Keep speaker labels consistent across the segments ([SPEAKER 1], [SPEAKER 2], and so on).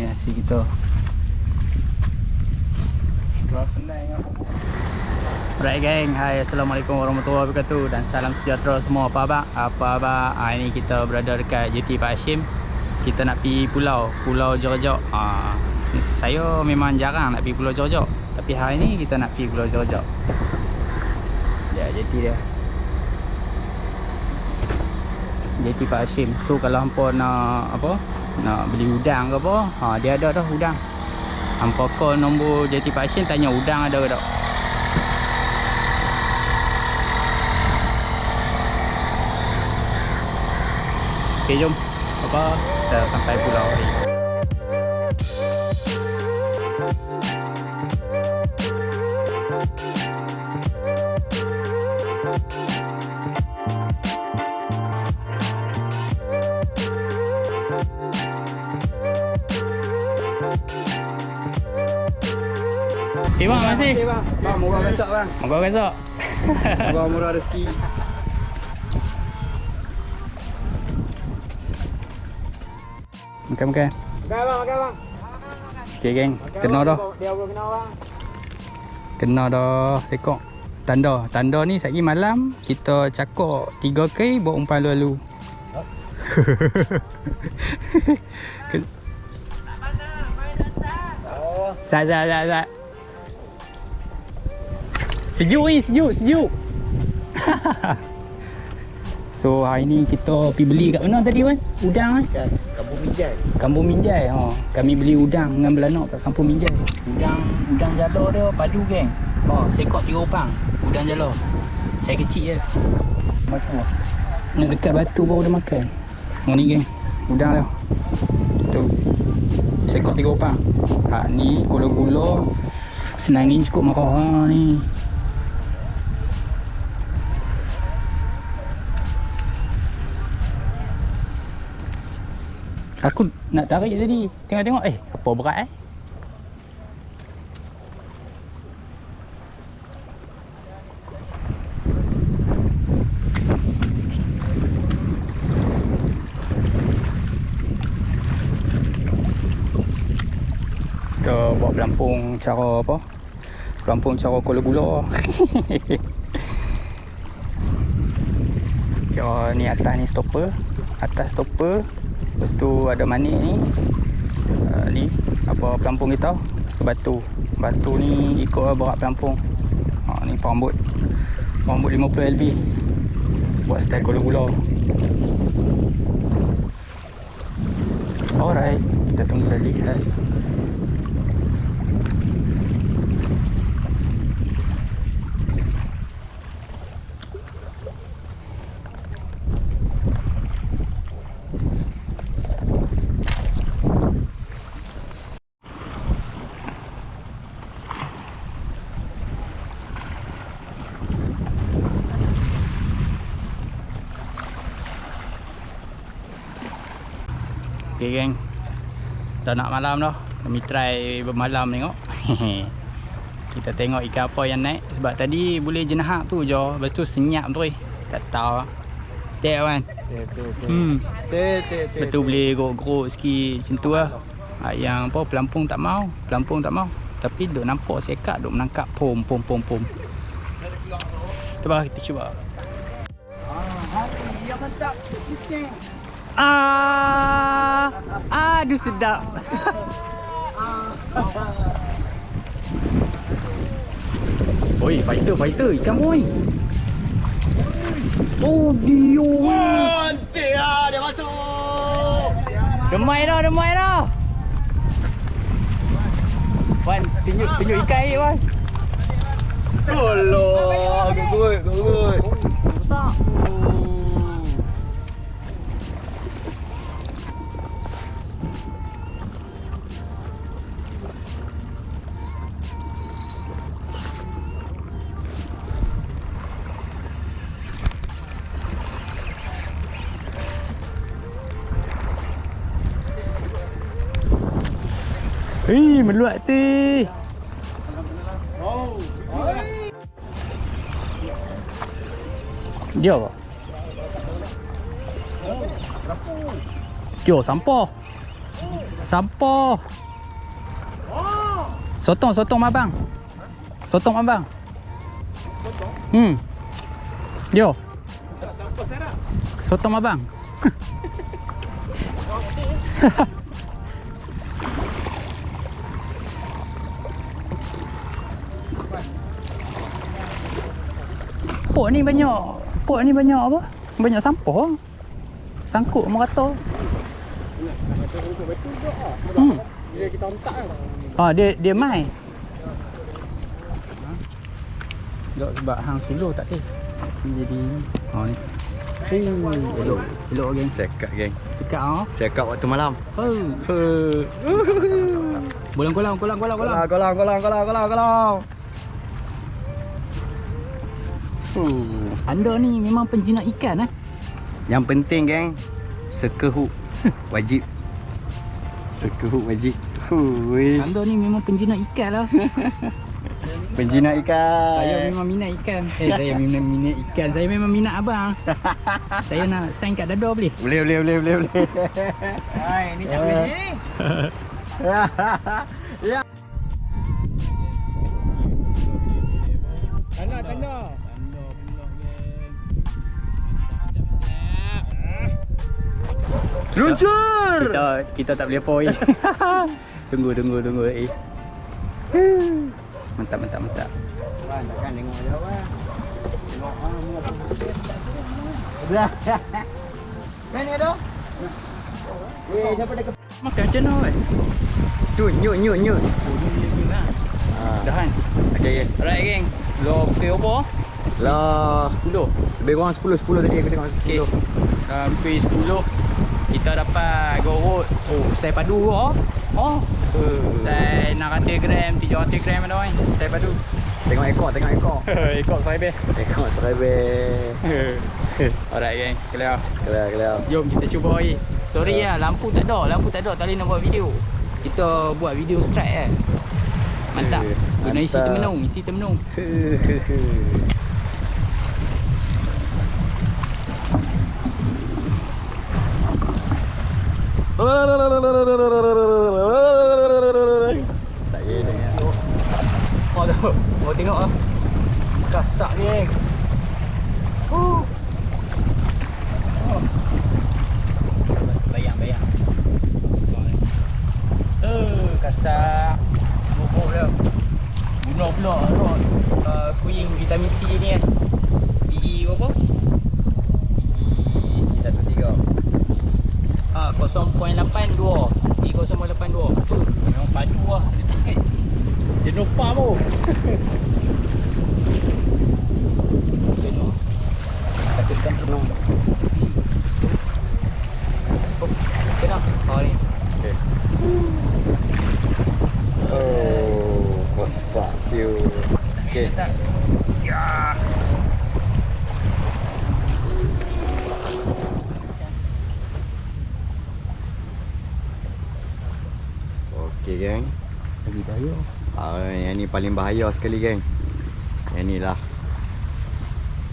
[SPEAKER 1] nasi kita. Alright gang, hai, assalamualaikum warahmatullahi wabarakatuh dan salam sejahtera semua. Apa abang? Apa abang? Ini kita berada dekat JT Pak Hashim. Kita nak pergi Pulau Jerjok. Saya memang jarang nak pergi Pulau Jerjok, tapi hari ni kita nak pergi Pulau Jerjok. Ya, JT dia. JT Pak Hashim. So kalau hampa nak apa? Nak beli udang ke apa? Dia ada dah udang. Hampa call nombor JT Pak Hashim, tanya udang ada ke tak. Okay, jom. Kita sampai pulau ni. Okay bang, masih.
[SPEAKER 2] Okay bang. Bang, murah besok bang.
[SPEAKER 1] Moga besok.
[SPEAKER 2] Murah rezeki.
[SPEAKER 1] Makan.
[SPEAKER 2] Makan bang.
[SPEAKER 1] Okay geng, kena dah.
[SPEAKER 2] Dia apa kena bang?
[SPEAKER 1] Kena dah sekok. Tanda ni satgi malam kita cakok 3K buat umpan lalu. Sat. Sejuk ni, sejuk. So hari ni kita pergi beli kat mana tadi Wan? Udang kan? Kampung Minjai. Kami beli udang dengan belanak kat Kampung Minjai. Udang jala dia padu geng. Sekok 3 upang. Udang jala. Saya kecil je. Macam nak dekat batu baru dah makan. Ni geng. Udang dia. Tu. Sekok 3 upang. Ni gula-gula. Senangin cukup marah ni. Aku nak tarik tadi. Tengok. Apa berat Kita buat pelampung cara apa? Pelampung cara gula-gula. Kira ni atas ni stopper. Atas stopper. Lepas tu ada manik ni. Ni apa pelampung kita. Lepas tu batu. Batu ni ikut berat pelampung. Ni pambut 50 LB. Buat style gula-gula. Alright, kita tunggu tadi kan. Okay geng, dah nak malam dah. Kami try bermalam tengok. Kita tengok ikan apa yang naik. Sebab tadi boleh jenahak tu je. Lepas tu senyap tu tak tahu. Tek kan? Tek. Betul boleh geruk-geruk sikit macam tu lah. Yang apa pelampung tak mau. Tapi duk nampak sekat duk menangkap pom. Coba kita cuba.
[SPEAKER 2] Dia mantap.
[SPEAKER 1] Aduh sedap. Oi, fighter ikan boy. Oh, dia.
[SPEAKER 2] Cantik lah dia masuk.
[SPEAKER 1] Demai dah. Wan, tunjuk ikan ni Wan.
[SPEAKER 2] Alah, good.
[SPEAKER 1] Besar. Meluat tu. Dia apa? Jom sampah. Sampah. Sotong abang. Sotong abang. Yo. Sotong abang. Pok ni banyak apa? Banyak sampah. Sangkut merata.
[SPEAKER 2] Bila kita hentak kan.
[SPEAKER 1] Dia mai. Tak sebab hang suluh tak teh. Jadi ni. Elok geng.
[SPEAKER 2] Sekat geng.
[SPEAKER 1] Sekat ah.
[SPEAKER 2] Sekat waktu malam.
[SPEAKER 1] Bolang kolam.
[SPEAKER 2] Kolam.
[SPEAKER 1] Anda ni memang penjinak ikan
[SPEAKER 2] Yang penting geng, seka hook wajib. Seka hook wajib.
[SPEAKER 1] Anda ni memang penjinak ikan lah.
[SPEAKER 2] Penjinak ikan.
[SPEAKER 1] Saya memang minat ikan. Saya memang minat ikan. Saya memang minat abang. Saya nak sign kat dada boleh?
[SPEAKER 2] Boleh.
[SPEAKER 3] Hai, ni tak boleh ni.
[SPEAKER 2] Ya.
[SPEAKER 3] Tanda.
[SPEAKER 2] Luncur.
[SPEAKER 1] Kita tak boleh poi. Tunggu. Mantap.
[SPEAKER 2] Wan, takkan tengok je wan. Tengok Kan ni ada? Siapa dah
[SPEAKER 1] Makan macam mana weh?
[SPEAKER 2] nyut.
[SPEAKER 1] Oh, ni lagi lah. Dah kan?
[SPEAKER 2] Okey.
[SPEAKER 1] Alright geng. Lo pukul apa?
[SPEAKER 2] Lah,
[SPEAKER 1] 10.
[SPEAKER 2] lebih kurang 10 tadi aku tengok.
[SPEAKER 1] Okey. Hampir 10. Kita dapat gorot. Sai padu ke? Sai 600 gram, 700 gram ada kan? Sai padu.
[SPEAKER 2] Tengok ekor.
[SPEAKER 1] Ikut sai be.
[SPEAKER 2] Ekor terlebih.
[SPEAKER 1] Alright geng. Clear.
[SPEAKER 2] Kelar.
[SPEAKER 1] Jom kita cuba lagi. Sorry lah, lampu tak ada. Tak boleh nak buat video. Kita buat video strike kan. Mantap. Guna isi termenung.
[SPEAKER 2] Tak kena.
[SPEAKER 1] Oh tengok ah. Kasak geng. Bayang. Kasak. Bubuk dia. Guna pula rod kuing vitamin C ni kan. PE berapa?
[SPEAKER 2] PE 13.
[SPEAKER 1] 0.82. PE 0.82. Memang padu lah. Jenuh pam tu.
[SPEAKER 2] Takutkan penuh.
[SPEAKER 1] Kena. Ni.
[SPEAKER 2] Okey. Kosak siu. Okey.
[SPEAKER 1] Ya.
[SPEAKER 2] Okey geng.
[SPEAKER 1] Lagi bahaya.
[SPEAKER 2] Yang ni paling bahaya sekali geng. Yang ni lah.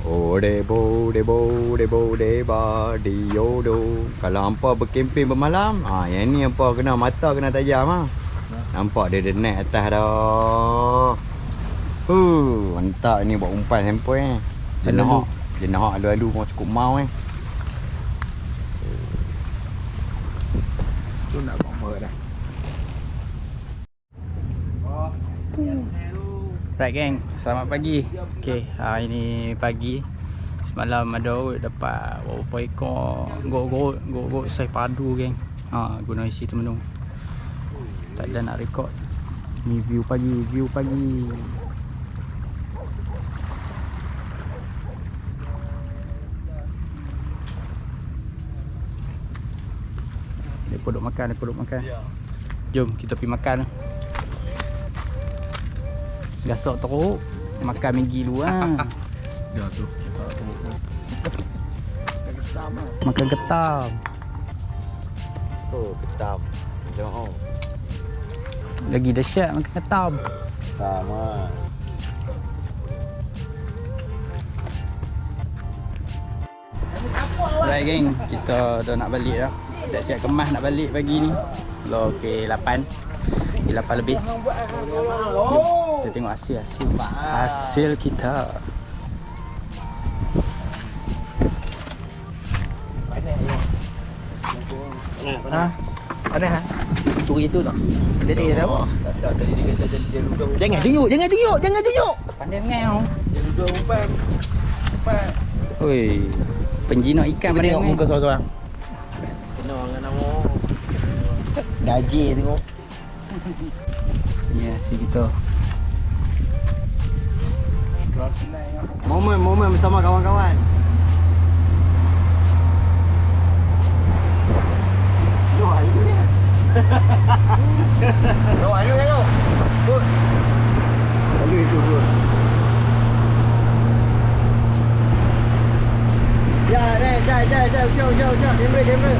[SPEAKER 2] Debo deba diodo. Kalau hampa berkempen bermalam, yang ni hampa kena mata kena tajam ah. Nampak dia net atas dah. Mantap ni buat umpan sampai Jenah alu-alu pun cukup mau
[SPEAKER 3] Tu nak buat dah.
[SPEAKER 1] Right geng, selamat pagi. Okey, ini pagi. Semalam ada dapat berapa ekor gorot sai padu geng. Guna isi termenung. Tak ada nak rekod. Ni view pagi. Dia duduk makan. Jom kita pergi makan. Gasak teruk. Makan Maggi dulu lah.
[SPEAKER 3] Dah tu. Gasak teruk.
[SPEAKER 1] Makan ketam.
[SPEAKER 2] ketam. Jom.
[SPEAKER 1] Lagi dahsyat makan ketam.
[SPEAKER 2] Sama.
[SPEAKER 1] Alright geng, kita dah nak balik dah. Siap-siap kemas nak balik pagi ni. Okey, 8. 8 lebih. Kita tengok hasil kita.
[SPEAKER 3] Ha? Panas ha? Turi tu tak? Dia apa? Tak tadi dia kata dia ludah. Jangan tunjuk.
[SPEAKER 1] Pandai ngau.
[SPEAKER 3] Dia ludah umpan. Umpan.
[SPEAKER 1] Oi. Penjinak ikan
[SPEAKER 3] Cuba
[SPEAKER 1] pandai
[SPEAKER 3] tengok
[SPEAKER 1] ngau.
[SPEAKER 3] muka seorang-seorang. Kena dengan nama. Gaji tengok.
[SPEAKER 1] Ya, si kita.
[SPEAKER 2] Momen bersama kawan-kawan.
[SPEAKER 3] Ayo. Put. Ayo itu. Ya, jauh. Kamera.